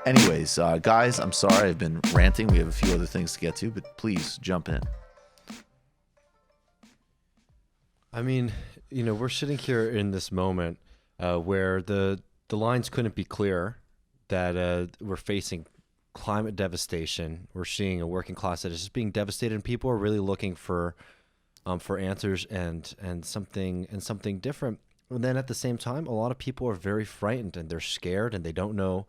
Anyways, guys, I'm sorry I've been ranting. We have a few other things to get to, but please jump in. I mean, we're sitting here in this moment where the lines couldn't be clearer that we're facing climate devastation. We're seeing a working class that is just being devastated, and people are really looking for answers and something different. And then at the same time, a lot of people are very frightened and they're scared and they don't know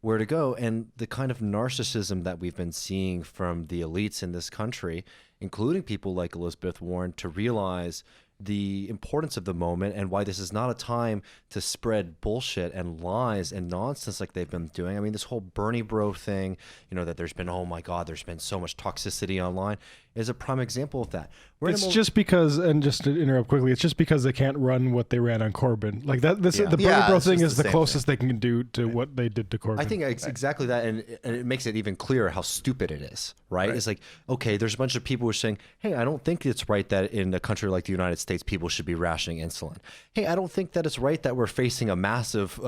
where to go. And the kind of narcissism that we've been seeing from the elites in this country, including people like Elizabeth Warren, to realize the importance of the moment and why this is not a time to spread bullshit and lies and nonsense like they've been doing. I mean, this whole Bernie bro thing, that there's been, oh my God, there's been so much toxicity online, is a prime example of that. It's just because, and just to interrupt quickly, it's just because they can't run what they ran on Corbyn. Like that, the Bernie bro thing is the closest they can do to what they did to Corbyn. I think it's exactly that, and it makes it even clearer how stupid it is, right? It's like, okay, there's a bunch of people who are saying, hey, I don't think it's right that in a country like the United States, people should be rationing insulin. Hey, I don't think that it's right that we're facing a massive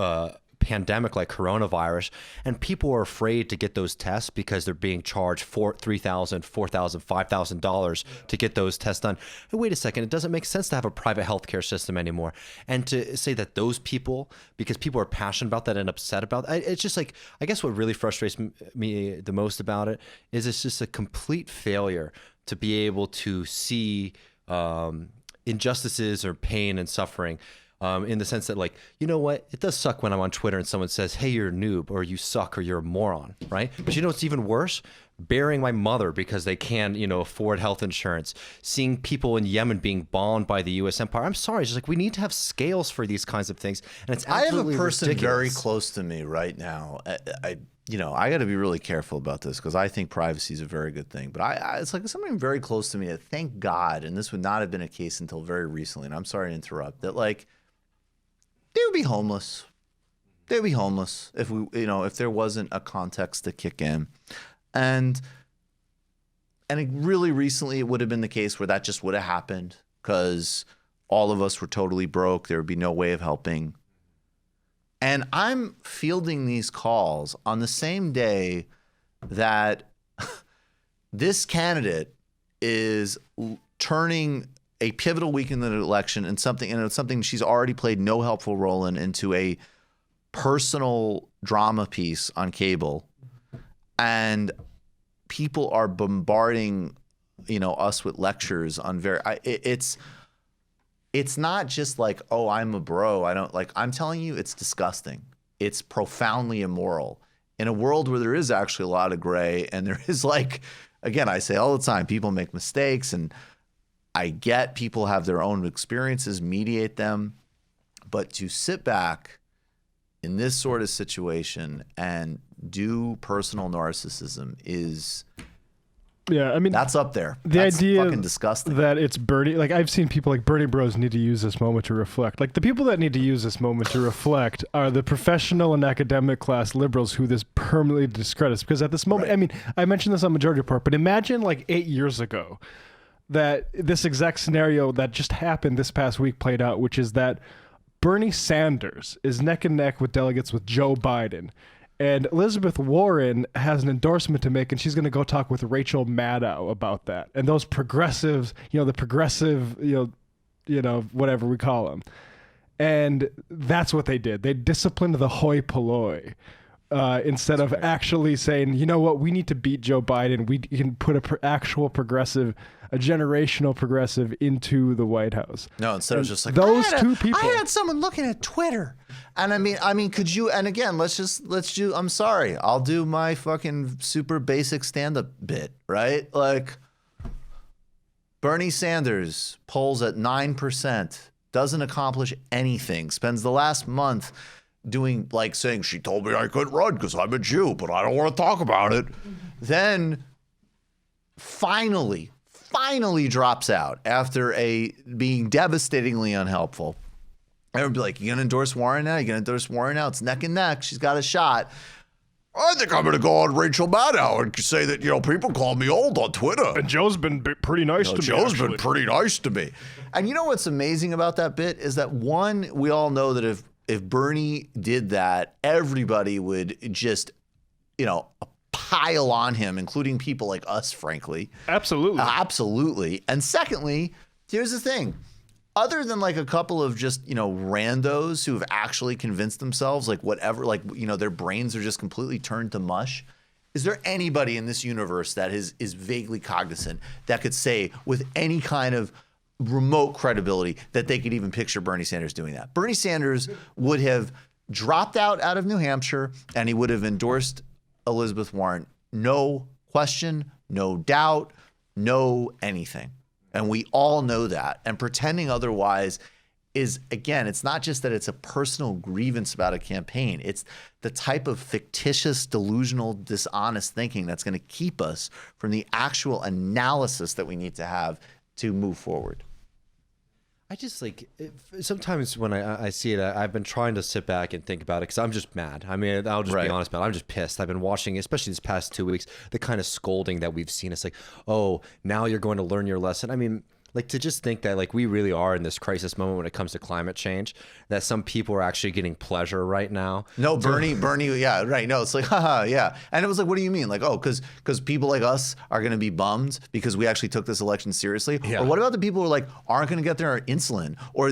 pandemic like coronavirus, and people are afraid to get those tests because they're being charged $3,000, $4,000, $5,000 to get those tests done. Hey, wait a second, it doesn't make sense to have a private healthcare system anymore. And to say that those people, because people are passionate about that and upset about it, it's just like, I guess what really frustrates me the most about it is it's just a complete failure to be able to see injustices or pain and suffering. In the sense that, like, you know what? It does suck when I'm on Twitter and someone says, hey, you're a noob, or you suck, or you're a moron, right? But it's even worse? Burying my mother because they can't, afford health insurance. Seeing people in Yemen being bombed by the U.S. empire. I'm sorry. It's just like, we need to have scales for these kinds of things. And it's absolutely I have a person ridiculous. very close to me right now. I got to be really careful about this because I think privacy is a very good thing. But it's like something very close to me that, thank God, and this would not have been a case until very recently, and I'm sorry to interrupt, that, like, they would be homeless. They'd be homeless if if there wasn't a context to kick in. And really recently it would have been the case where that just would have happened because all of us were totally broke. There would be no way of helping. And I'm fielding these calls on the same day that this candidate is turning a pivotal week in the election and it's something she's already played no helpful role in, into a personal drama piece on cable. And people are bombarding, us with lectures on it's not just like, oh, I'm a bro. I'm telling you, it's disgusting. It's profoundly immoral in a world where there is actually a lot of gray. And there is, like, again, I say all the time, people make mistakes, and I get people have their own experiences, mediate them, but to sit back in this sort of situation and do personal narcissism is, that's up there. That's idea fucking disgusting. That it's Bernie, like, I've seen people like Bernie bros need to use this moment to reflect. Like, the people that need to use this moment to reflect are the professional and academic class liberals who this permanently discredits. Because at this moment, right. I mean, I mentioned this on Majority Report, but imagine like 8 years ago that this exact scenario that just happened this past week played out, which is that Bernie Sanders is neck and neck with delegates with Joe Biden. And Elizabeth Warren has an endorsement to make, and she's going to go talk with Rachel Maddow about that. And those progressives, the progressive, whatever we call them. And that's what they did. They disciplined the hoi polloi. Instead of actually saying, you know what, we need to beat Joe Biden. We can put actual progressive, a generational progressive into the White House. No, instead of just like those two people. I had someone looking at Twitter, and I mean, could you? And again, let's do. I'm sorry, I'll do my fucking super basic stand-up bit, right? Like, Bernie Sanders polls at 9%, doesn't accomplish anything. Spends the last month doing, like, saying she told me I couldn't run because I'm a Jew, but I don't want to talk about it. Then finally drops out after being devastatingly unhelpful. Everyone would be like, you gonna endorse Warren now? It's neck and neck. She's got a shot. I think I'm going to go on Rachel Maddow and say that, people call me old on Twitter. And Joe's been pretty nice to me. Joe's been pretty nice to me. And you know what's amazing about that bit is that, one, we all know that if Bernie did that, everybody would just pile on him, including people like us, frankly. Absolutely. Absolutely. And secondly, here's the thing. Other than like a couple of just, randos who have actually convinced themselves like whatever, like, their brains are just completely turned to mush. Is there anybody in this universe that is vaguely cognizant that could say with any kind of remote credibility that they could even picture Bernie Sanders doing that? Bernie Sanders would have dropped out of New Hampshire and he would have endorsed Elizabeth Warren. No question, no doubt, no anything. And we all know that. And pretending otherwise is, again, it's not just that it's a personal grievance about a campaign. It's the type of fictitious, delusional, dishonest thinking that's going to keep us from the actual analysis that we need to have to move forward. I just sometimes when I see it, I've been trying to sit back and think about it because I'm just mad. I mean, I'll just be honest about it. I'm just pissed. I've been watching, especially these past 2 weeks, the kind of scolding that we've seen. It's like, oh, now you're going to learn your lesson. I mean, like to just think that like we really are in this crisis moment when it comes to climate change, that some people are actually getting pleasure right now. No, Bernie, yeah, right. No, it's like, haha, yeah. And it was like, what do you mean? Like, oh, because people like us are going to be bummed because we actually took this election seriously? Yeah. Or what about the people who are like, aren't going to get their insulin? Or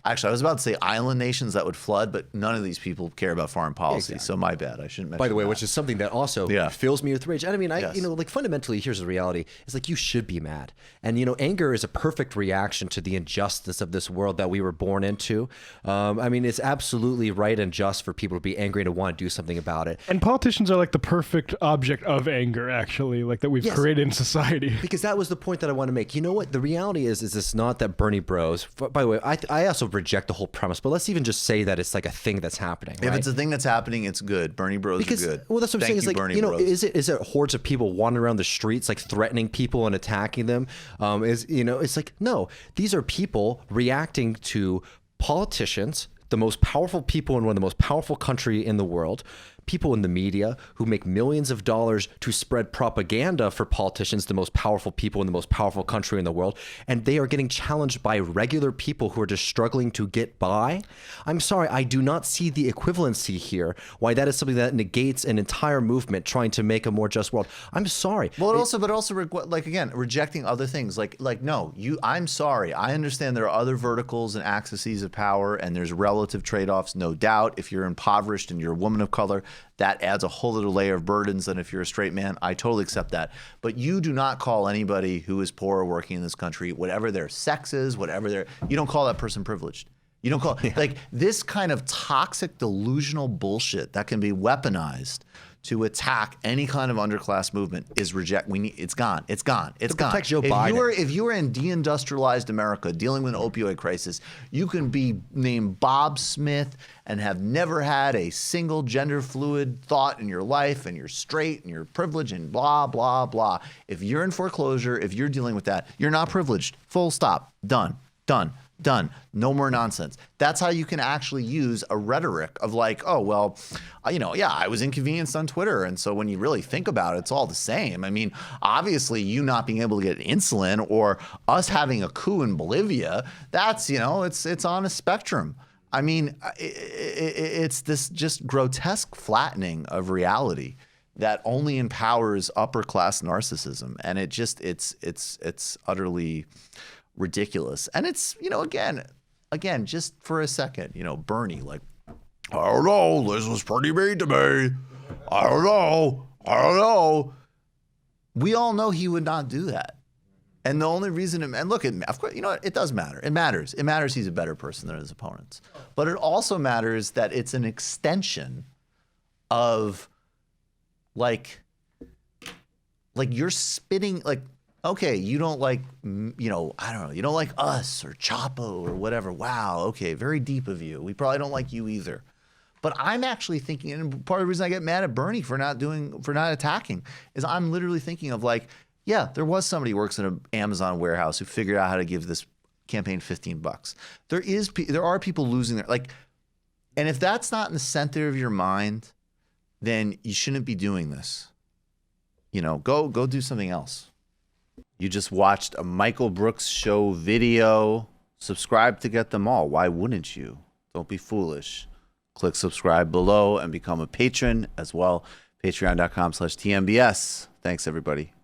actually, I was about to say island nations that would flood, but none of these people care about foreign policy. Exactly. So my bad. I shouldn't mention By the way, that. Which is something that also fills me with rage. And I mean, like fundamentally, here's the reality. It's like you should be mad. And, anger is a perfect reaction to the injustice of this world that we were born into. I mean, it's absolutely right and just for people to be angry and to want to do something about it. And politicians are like the perfect object of anger, actually, like that we've created in society. Because that was the point that I want to make. You know what? The reality is it's not that Bernie bros, by the way, I also reject the whole premise, but let's even just say that it's like a thing that's happening. If it's a thing that's happening, it's good. Bernie bros are good. Well, that's what I'm saying. Is like, Bernie bros. is it hordes of people wandering around the streets, like threatening people and attacking them? It's like, no. These are people reacting to politicians, the most powerful people in one of the most powerful country in the world, people in the media who make millions of dollars to spread propaganda for politicians, the most powerful people in the most powerful country in the world, and they are getting challenged by regular people who are just struggling to get by. I'm sorry, I do not see the equivalency here, why that is something that negates an entire movement trying to make a more just world. I'm sorry. Well, again, rejecting other things. I'm sorry. I understand there are other verticals and axes of power, and there's relative trade-offs, no doubt. If you're impoverished and you're a woman of color, that adds a whole other layer of burdens than if you're a straight man. I totally accept that. But you do not call anybody who is poor or working in this country, whatever their sex is, you don't call that person privileged. You don't call like this kind of toxic, delusional bullshit that can be weaponized to attack any kind of underclass movement is it's gone. It's gone. It's gone. Protect Joe Biden. If you were in deindustrialized America dealing with an opioid crisis, you can be named Bob Smith and have never had a single gender fluid thought in your life, and you're straight and you're privileged and blah, blah, blah. If you're in foreclosure, if you're dealing with that, you're not privileged. Full stop. Done. No more nonsense. That's how you can actually use a rhetoric of like, oh, well, I was inconvenienced on Twitter. And so when you really think about it, it's all the same. I mean, obviously you not being able to get insulin or us having a coup in Bolivia, that's, it's on a spectrum. I mean, it's this just grotesque flattening of reality that only empowers upper class narcissism. And it's utterly ridiculous. And it's, again, just for a second, Bernie, like, I don't know, Liz was pretty mean to me. I don't know. We all know he would not do that. And the only reason, and look, of course, it does matter. It matters. It matters he's a better person than his opponents. But it also matters that it's an extension of, like you're spitting, like, okay, you don't like, I don't know, you don't like us or Chapo or whatever. Wow, okay, very deep of you. We probably don't like you either. But I'm actually thinking, and part of the reason I get mad at Bernie for not attacking is I'm literally thinking of like, yeah, there was somebody who works in an Amazon warehouse who figured out how to give this campaign $15. There are people losing their, like, and if that's not in the center of your mind, then you shouldn't be doing this. Go do something else. You just watched a Michael Brooks show video. Subscribe to get them all. Why wouldn't you? Don't be foolish. Click subscribe below and become a patron as well. Patreon.com/TMBS. Thanks, everybody.